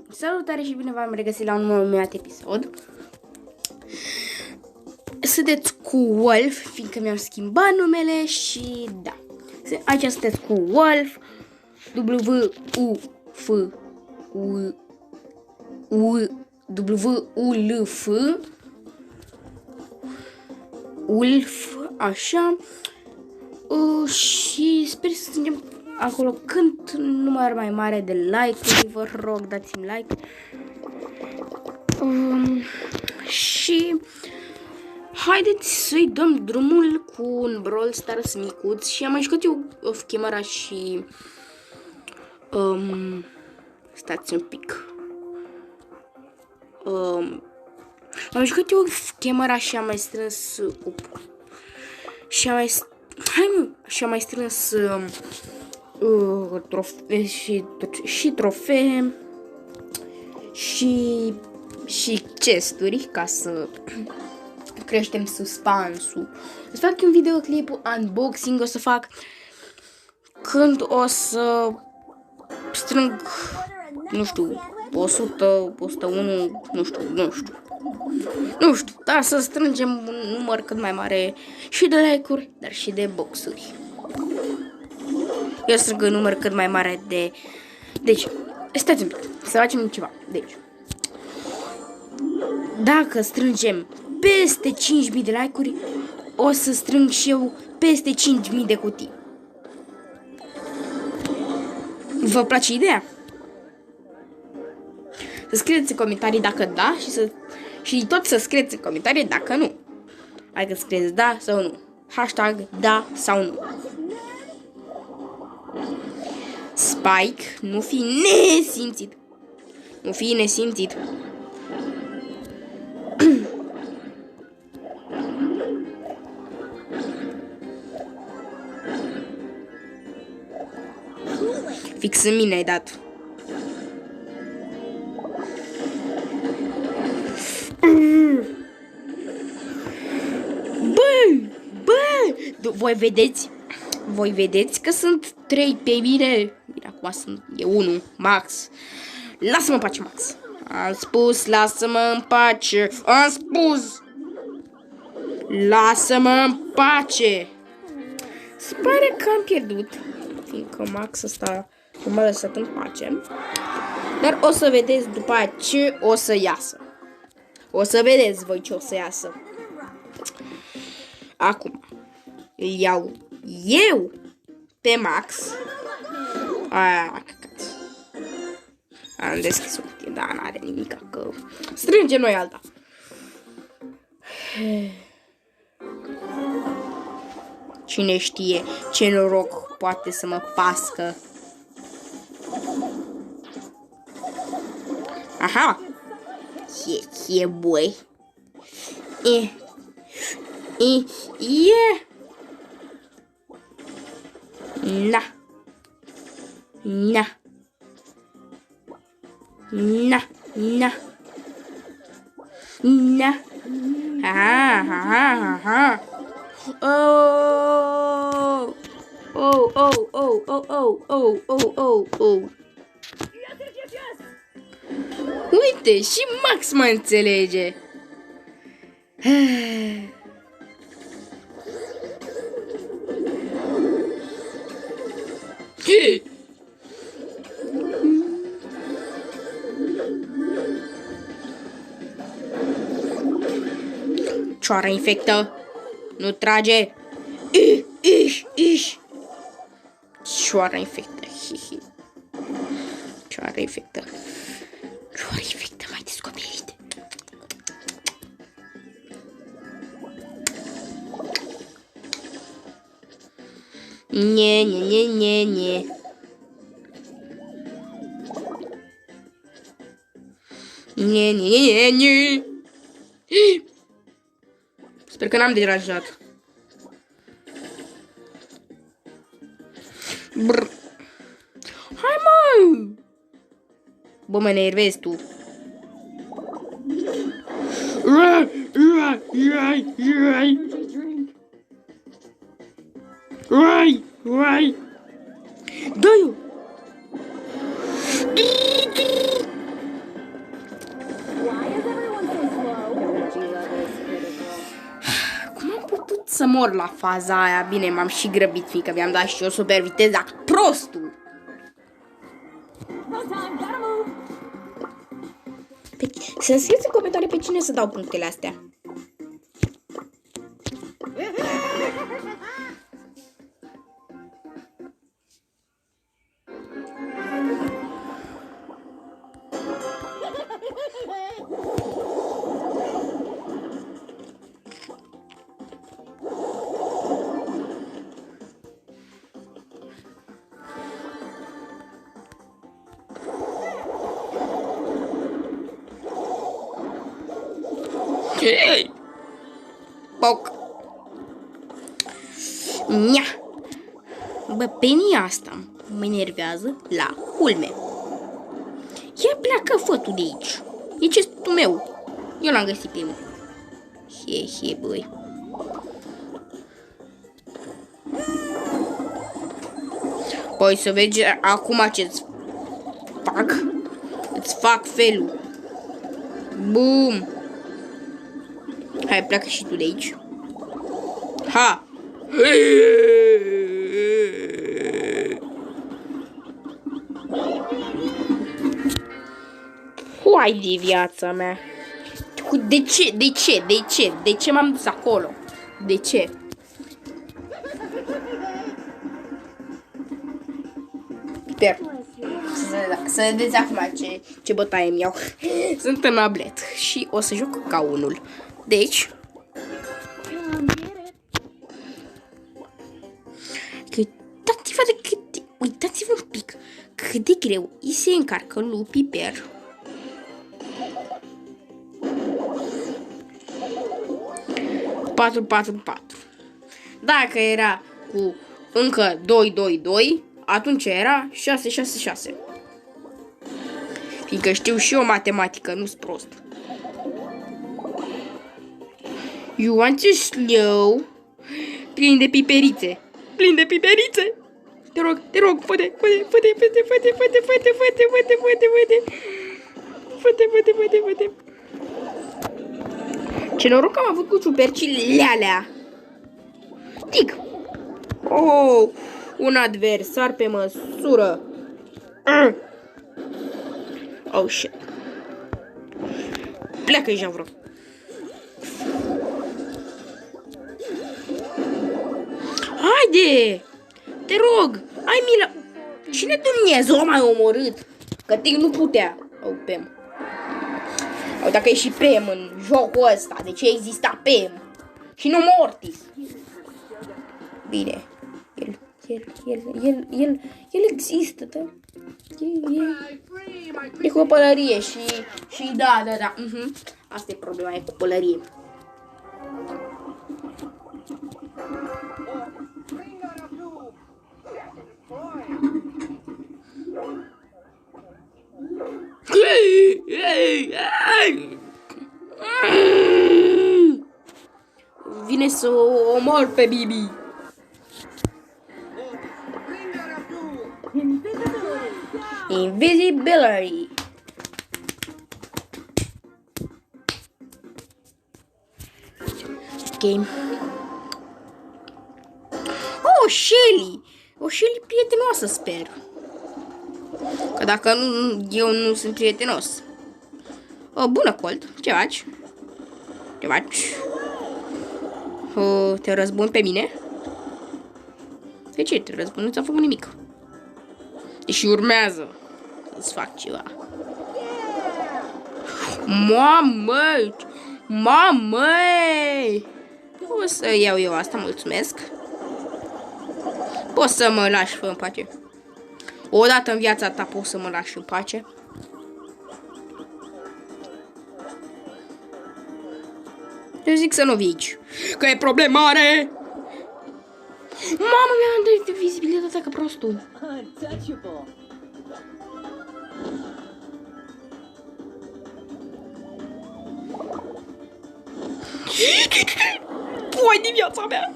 Salutare și bine v-am regăsit la un nou episod. Sunteți cu Wolf, fiindcă mi-au schimbat numele și da. Aici sunteți cu Wolf, W-U-L-F, Wolf, așa. Și sper să strângem acolo când număr mai mare de like-uri, vă rog, dați-mi like. Și haideți să-i dăm drumul cu un Brawl Stars micuț. Și am mai jucat eu off-camera și stați un pic. Am jucat eu off-camera și am mai strâns și am mai strâns trofee și trofee și chesturi ca să creștem suspansul. O să fac un videoclip unboxing, o să fac când o să strâng, nu știu, 100, 101, nu știu, dar să strângem un număr cât mai mare și de like-uri, dar și de boxuri. Eu strâng un număr cât mai mare de... Deci, stați un pic, să facem ceva. Deci, dacă strângem peste 5.000 de like-uri, o să strâng și eu peste 5.000 de cutii. Vă place ideea? Să scrieți în comentarii dacă da și tot să scrieți în comentarii dacă nu. Adică scrieți da sau nu. Hashtag da sau nu. Spike, nu fi nesimțit. Nu fi nesimțit. Fix în mine ai dat. Voi vedeți că sunt 3 pe mine. Bine, acum e 1, Max. Lasă-mă în pace, Max. Am spus, lasă-mă în pace. Am spus. Lasă-mă în pace. Se pare că am pierdut, fiindcă Max ăsta nu m-a lăsat în pace. Dar o să vedeți după ce o să iasă. O să vedeți voi ce o să iasă. Acum îl iau eu pe Max. Am deschis o cutie, dar n-are nimic, că strângem noi alta. Cine știe ce noroc poate să mă pască. Aha! He, boy. Na. Ha. Oh. Uite, și Max mă înțelege. Cioara infectă. Nu trage. Cioara infectă. Cioara infectă. M-ai descoperit. Ne. Sper că n-am deranjat. Brr. Hai, mă! Bă, mă enervezi tu. Dă-i! mor la faza aia. Bine, m-am și grăbit, fiindcă mi-am dat și eu super viteză, dar prostul. Să-mi scrieți în comentarii pe cine să dau punctele astea. Poc. Nia. Bă, Penny asta mă enervează la culme. Ia pleacă fătul de aici. E chestul meu. Eu l-am găsit pe mine. He, băi. Păi să vezi acum ce-ți fac. Îți fac felul. Bum. Hai, pleacă și tu de aici. Ha! Hai de viața mea. De ce m-am dus acolo? De ce? Sper. Să vedeți acum ce bătaie îmi iau. Sunt în ablet și o să joc ca unul. Deci, uitați-vă un pic cât de greu îi se încarcă lui Piper. Patru. Dacă era cu încă 2, atunci era 6. Fiindcă știu și eu matematică, nu-s prost. You want to slow? Plin de piperițe. Te rog, fă-te. Ce noroc am avut cu ciupercile alea. Tic. Oh, un adversar pe măsură. Oh, shit. Pleacă, Javro. Haide! Te rog, ai milă. Cine Dumnezeu m-a omorât? Că Tic nu putea. Oh, Pem. Oh, dacă e și Pem în jocul ăsta, de ce exista Pem? Și nu Mortis. Bine. El există, da? E copălărie și da. Asta e problema, e copălărie. Vine să o omor pe Bibi. Invisibility. Game. Oh, Shelly. O Shelly prietenoasă, sper. Că dacă nu, eu nu sunt prietenos. O, bună, Colt. Ce faci? Te răzbun pe mine? De ce te răzbun? Nu ți-am făcut nimic. Deși urmează să-ți fac ceva. Mamă! O să iau eu asta, mulțumesc. Poți să mă lași în pace. Odată în viața ta poți să mă lași în pace. Eu zic să nu vii aici, că e problemare. Mamă, mi-am dat vizibilitatea ca prostul. Pui din viața mea.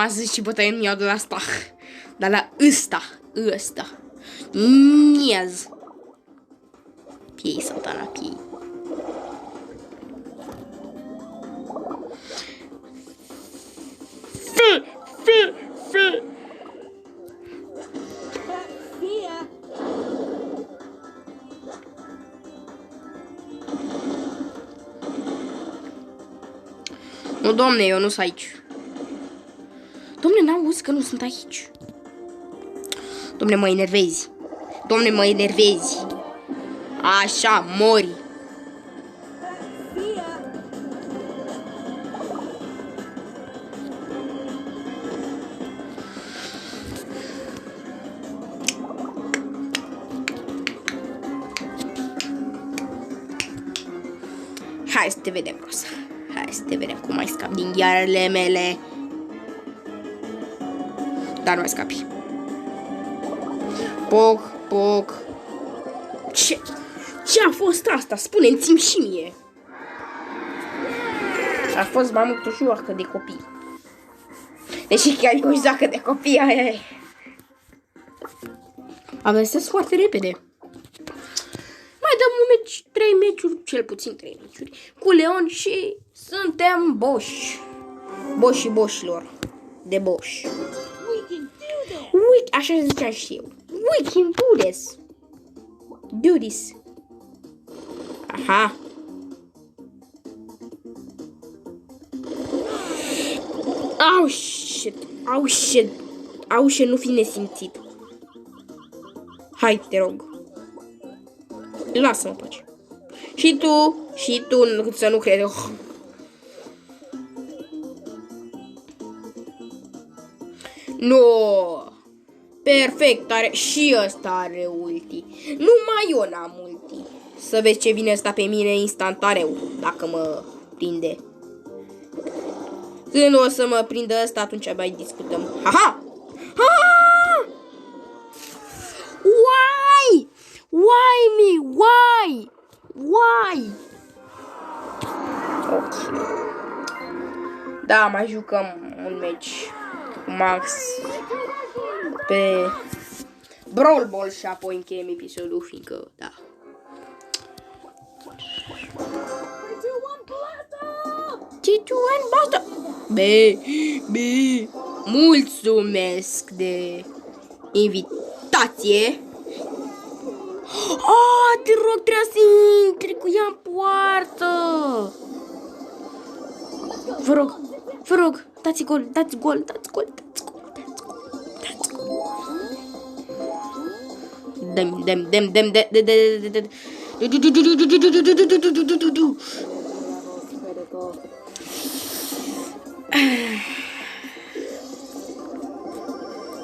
Zici ce bătaie nu iau de la asta. Dar la ăsta ăsta. Miez. Piei, satana, piei. Fi. Nu, domne, eu nu sunt aici. Domne, n-auzi că nu sunt aici. Domne, mă enervezi. Domne, mă enervezi. Așa, mori. Hai să te vedem, Rosa. Hai să te vedem cum mai scapi din ghearele mele. Dar nu mai scapi. Poc. Ce a fost asta? Spune-mi și mie. A fost mamutul și joacă de copii. Deși chiar e o joacă de copii aia. Avansez foarte repede. Mai dăm un meci, 3 meciuri, cel puțin 3 meciuri, cu Leon și suntem boși. Boșii boșilor. De boși. Așa ziceam și eu. We can do this. Do this. Aha. Au shit, nu fi nesimțit. Hai, te rog. Lasă-mă pace. Și tu, să nu crezi. Nu. Perfect, și ăsta are ulti. Numai eu n-am ulti. Să vezi ce vine ăsta pe mine instantaneu, dacă mă prinde. Când o să mă prindă ăsta, atunci mai discutăm. Haha! Ha! Why? Why me? Why? Why? Ok. Da, mai jucăm un meci cu Max pe Brawl Ball și apoi încheiem episodul, fiindcă, da. Mulțumesc de invitație. Te rog, trebuie să intri cu ea în poartă. Vă rog, dați gol. Dăm.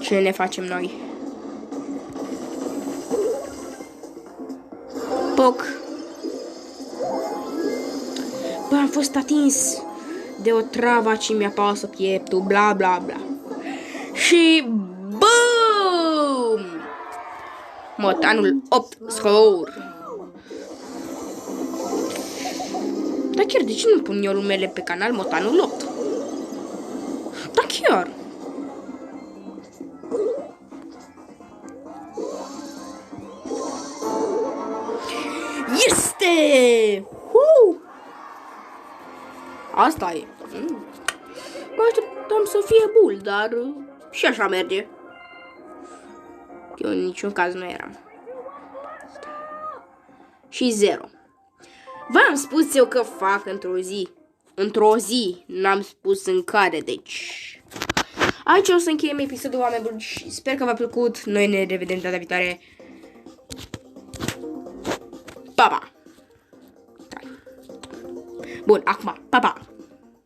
Ce ne facem noi? Poc. Bă, am fost atins de o travă ce mi-apasă pieptul, bla bla bla. Și BOOM! Motanul 8 score. Dar chiar, de ce nu pun eu numele pe canal Motanul 8? Da chiar. Este! Asta e. Mă așteptam să fie bull, dar și așa merge. Eu în niciun caz nu eram. Și 0. V-am spus eu că fac într-o zi. Într-o zi. N-am spus în care, deci. Aici o să încheiem episodul, oameni buni, și sper că v-a plăcut. Noi ne revedem data viitoare. Pa, pa! Bun, acum, pa, pa!